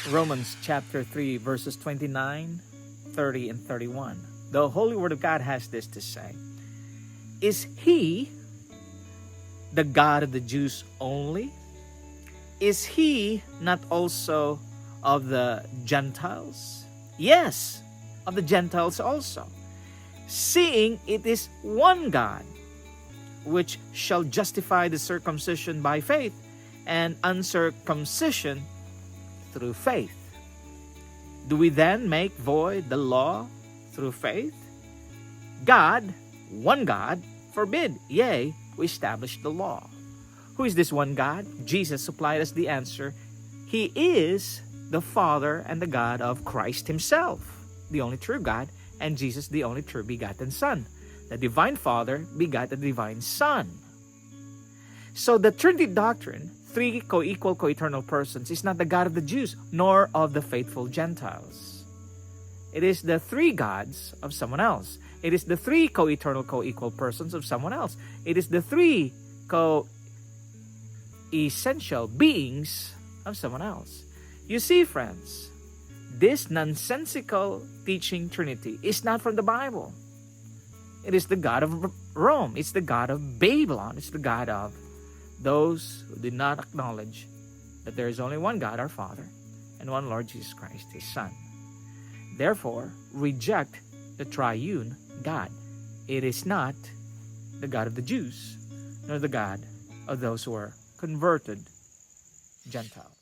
Romans chapter 3, verses 29, 30, and 31. The Holy Word of God has this to say: Is He the God of the Jews only? Is He not also of the Gentiles? Yes, of the Gentiles also. Seeing it is one God, which shall justify the circumcision by faith, and uncircumcision through faith. Do we then make void the law through faith? God, one God, forbid. Yea, we establish the law. Who is this one God? Jesus supplied us the answer. He is the Father and the God of Christ Himself, the only true God, and Jesus, the only true begotten Son. The divine Father begot the divine Son. So the Trinity doctrine, three co-equal, co-eternal persons, is not the God of the Jews, nor of the faithful Gentiles. It is the three gods of someone else. It is the three co-eternal, co-equal persons of someone else. It is the three co-essential beings of someone else. You see, friends, this nonsensical teaching Trinity is not from the Bible. It is the God of Rome. It's the God of Babylon. It's the God of those who did not acknowledge that there is only one God, our Father, and one Lord Jesus Christ, His Son. Therefore, reject the triune God. It is not the God of the Jews, nor the God of those who are converted Gentiles.